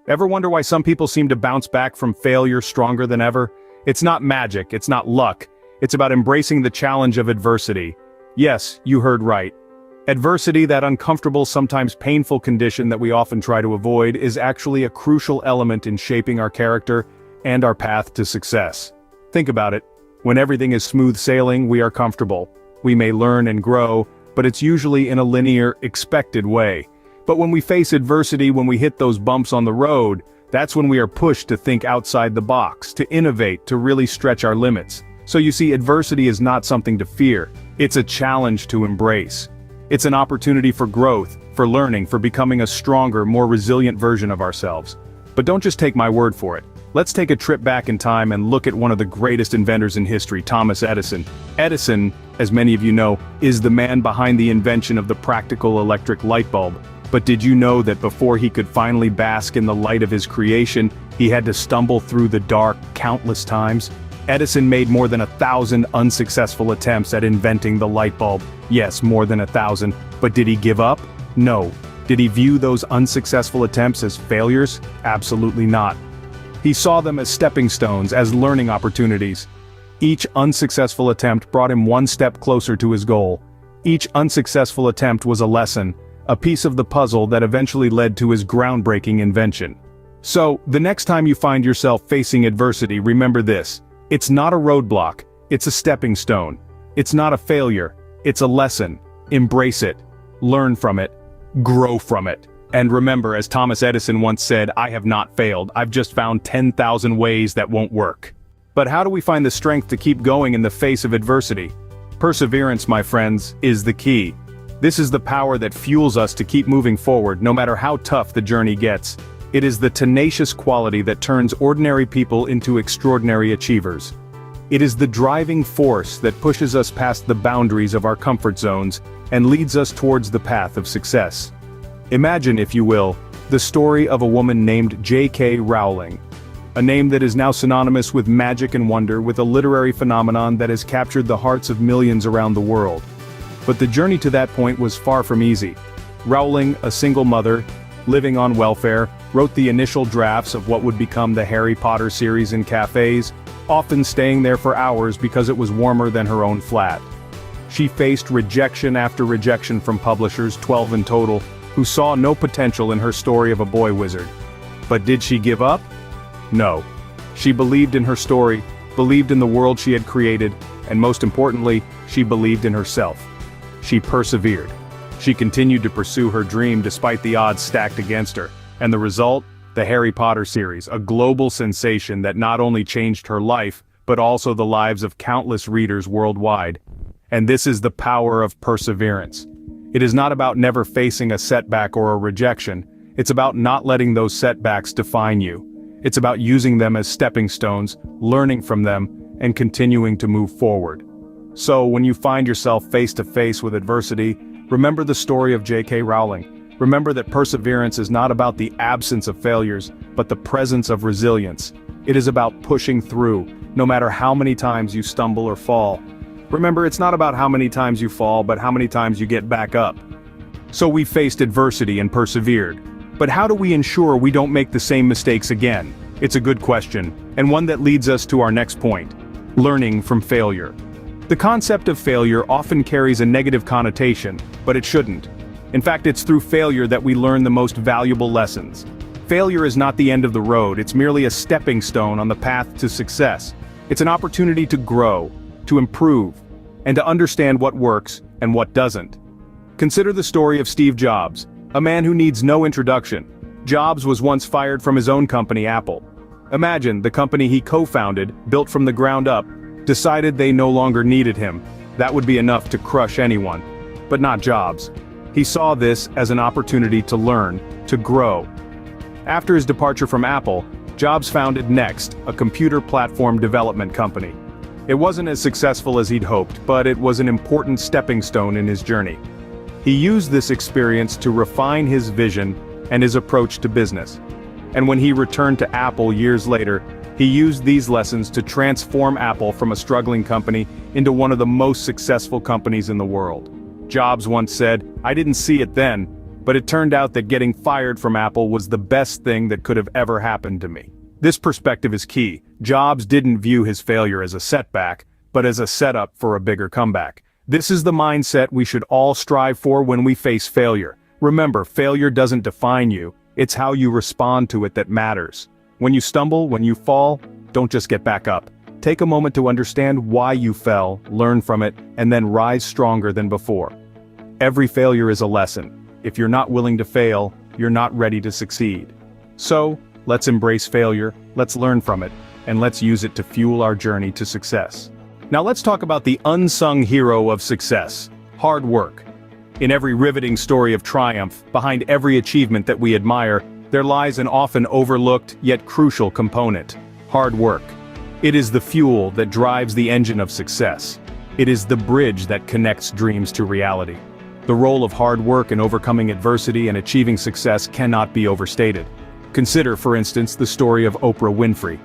Ever wonder why some people seem to bounce back from failure stronger than ever? It's not magic, it's not luck. It's about embracing the challenge of adversity. Yes, you heard right. Adversity, that uncomfortable, sometimes painful condition that we often try to avoid, is actually a crucial element in shaping our character and our path to success. Think about it. When everything is smooth sailing, we are comfortable. We may learn and grow, but it's usually in a linear, expected way. But when we face adversity, when we hit those bumps on the road, that's when we are pushed to think outside the box, to innovate, to really stretch our limits. So you see, adversity is not something to fear. It's a challenge to embrace. It's an opportunity for growth, for learning, for becoming a stronger, more resilient version of ourselves. But don't just take my word for it. Let's take a trip back in time and look at one of the greatest inventors in history, Thomas Edison. Edison, as many of you know, is the man behind the invention of the practical electric light bulb. But did you know that before he could finally bask in the light of his creation, he had to stumble through the dark countless times? Edison made more than 1,000 unsuccessful attempts at inventing the light bulb. Yes, more than 1,000. But did he give up? No. Did he view those unsuccessful attempts as failures? Absolutely not. He saw them as stepping stones, as learning opportunities. Each unsuccessful attempt brought him one step closer to his goal. Each unsuccessful attempt was a lesson, a piece of the puzzle that eventually led to his groundbreaking invention. So, the next time you find yourself facing adversity, remember this. It's not a roadblock, it's a stepping stone. It's not a failure, it's a lesson. Embrace it, learn from it, grow from it. And remember, as Thomas Edison once said, I have not failed, I've just found 10,000 ways that won't work. But how do we find the strength to keep going in the face of adversity? Perseverance, my friends, is the key. This is the power that fuels us to keep moving forward, no matter how tough the journey gets. It is the tenacious quality that turns ordinary people into extraordinary achievers. It is the driving force that pushes us past the boundaries of our comfort zones and leads us towards the path of success. Imagine, if you will, the story of a woman named J.K. Rowling. A name that is now synonymous with magic and wonder, with a literary phenomenon that has captured the hearts of millions around the world. But the journey to that point was far from easy. Rowling, a single mother, living on welfare, wrote the initial drafts of what would become the Harry Potter series in cafes, often staying there for hours because it was warmer than her own flat. She faced rejection after rejection from publishers, 12 in total, who saw no potential in her story of a boy wizard. But did she give up? No. She believed in her story, believed in the world she had created, and most importantly, she believed in herself. She persevered. She continued to pursue her dream despite the odds stacked against her. And the result? The Harry Potter series, a global sensation that not only changed her life, but also the lives of countless readers worldwide. And this is the power of perseverance. It is not about never facing a setback or a rejection. It's about not letting those setbacks define you. It's about using them as stepping stones, learning from them, and continuing to move forward. So, when you find yourself face to face with adversity, remember the story of J.K. Rowling. Remember that perseverance is not about the absence of failures, but the presence of resilience. It is about pushing through, no matter how many times you stumble or fall. Remember, it's not about how many times you fall, but how many times you get back up. So we faced adversity and persevered. But how do we ensure we don't make the same mistakes again? It's a good question, and one that leads us to our next point: learning from failure. The concept of failure often carries a negative connotation, but it shouldn't. In fact, it's through failure that we learn the most valuable lessons. Failure is not the end of the road, it's merely a stepping stone on the path to success. It's an opportunity to grow, to improve, and to understand what works and what doesn't. Consider the story of Steve Jobs, a man who needs no introduction. Jobs was once fired from his own company, Apple. Imagine, the company he co-founded, built from the ground up, decided they no longer needed him. That would be enough to crush anyone. But not Jobs. He saw this as an opportunity to learn, to grow. After his departure from Apple, Jobs founded Next, a computer platform development company. It wasn't as successful as he'd hoped, but it was an important stepping stone in his journey. He used this experience to refine his vision and his approach to business. And when he returned to Apple years later, he used these lessons to transform Apple from a struggling company into one of the most successful companies in the world. Jobs once said, "I didn't see it then, but it turned out that getting fired from Apple was the best thing that could have ever happened to me. This perspective is key. Jobs didn't view his failure as a setback, but as a setup for a bigger comeback. This is the mindset we should all strive for when we face failure. Remember, failure doesn't define you, it's how you respond to it that matters. When you stumble, when you fall, don't just get back up. Take a moment to understand why you fell, learn from it, and then rise stronger than before. Every failure is a lesson. If you're not willing to fail, you're not ready to succeed. So, let's embrace failure, let's learn from it, and let's use it to fuel our journey to success. Now let's talk about the unsung hero of success: hard work. In every riveting story of triumph, behind every achievement that we admire, there lies an often overlooked yet crucial component: hard work. It is the fuel that drives the engine of success. It is the bridge that connects dreams to reality. The role of hard work in overcoming adversity and achieving success cannot be overstated. Consider, for instance, the story of Oprah Winfrey.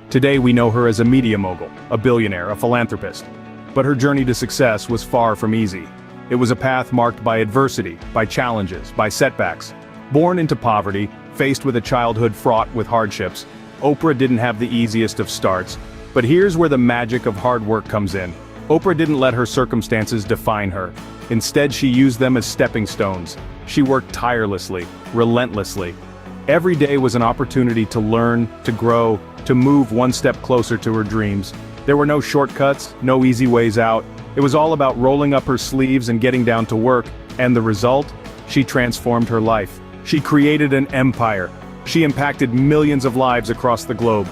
Today we know her as a media mogul, a billionaire, a philanthropist. But her journey to success was far from easy. It was a path marked by adversity, by challenges, by setbacks. Born into poverty, faced with a childhood fraught with hardships, Oprah didn't have the easiest of starts. But here's where the magic of hard work comes in. Oprah didn't let her circumstances define her. Instead, she used them as stepping stones. She worked tirelessly, relentlessly. Every day was an opportunity to learn, to grow, to move one step closer to her dreams. There were no shortcuts, no easy ways out. It was all about rolling up her sleeves and getting down to work, and the result? She transformed her life. She created an empire. She impacted millions of lives across the globe.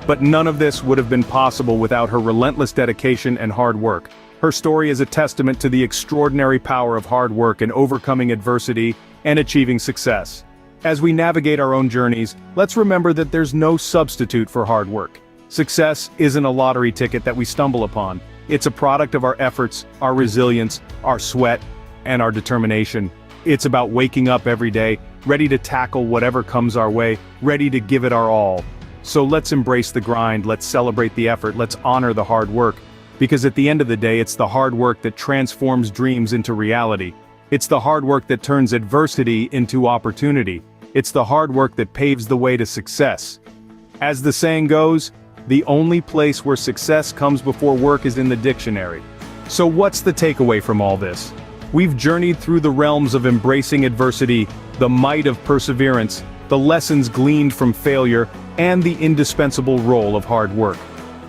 But none of this would have been possible without her relentless dedication and hard work. Her story is a testament to the extraordinary power of hard work in overcoming adversity and achieving success. As we navigate our own journeys, let's remember that there's no substitute for hard work. Success isn't a lottery ticket that we stumble upon. It's a product of our efforts, our resilience, our sweat, and our determination. It's about waking up every day, ready to tackle whatever comes our way, ready to give it our all. So let's embrace the grind, let's celebrate the effort, let's honor the hard work. Because at the end of the day, it's the hard work that transforms dreams into reality. It's the hard work that turns adversity into opportunity. It's the hard work that paves the way to success. As the saying goes, the only place where success comes before work is in the dictionary. So what's the takeaway from all this? We've journeyed through the realms of embracing adversity, the might of perseverance, the lessons gleaned from failure, and the indispensable role of hard work.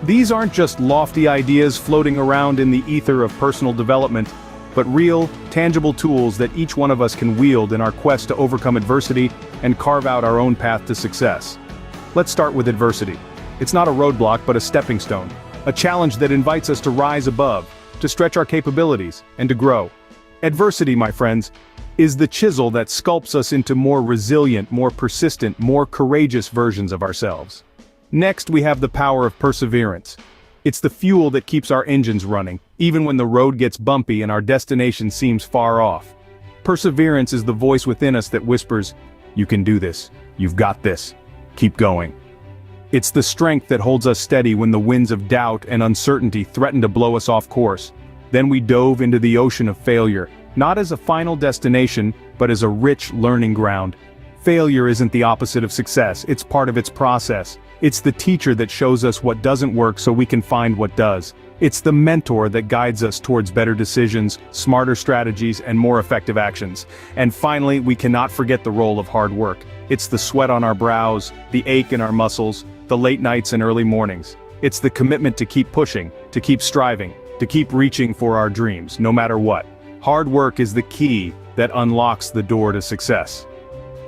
These aren't just lofty ideas floating around in the ether of personal development, but real, tangible tools that each one of us can wield in our quest to overcome adversity and carve out our own path to success. Let's start with adversity. It's not a roadblock but a stepping stone, a challenge that invites us to rise above, to stretch our capabilities, and to grow. Adversity, my friends, is the chisel that sculpts us into more resilient, more persistent, more courageous versions of ourselves. Next, we have the power of perseverance. It's the fuel that keeps our engines running, even when the road gets bumpy and our destination seems far off. Perseverance is the voice within us that whispers, "You can do this, you've got this, keep going." It's the strength that holds us steady when the winds of doubt and uncertainty threaten to blow us off course. Then we dove into the ocean of failure, not as a final destination, but as a rich learning ground. Failure isn't the opposite of success, it's part of its process. It's the teacher that shows us what doesn't work so we can find what does. It's the mentor that guides us towards better decisions, smarter strategies, and more effective actions. And finally, we cannot forget the role of hard work. It's the sweat on our brows, the ache in our muscles, the late nights and early mornings. It's the commitment to keep pushing, to keep striving, to keep reaching for our dreams, no matter what. Hard work is the key that unlocks the door to success.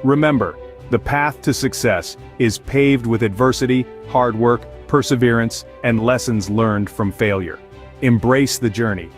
Remember, the path to success is paved with adversity, hard work, perseverance, and lessons learned from failure. Embrace the journey,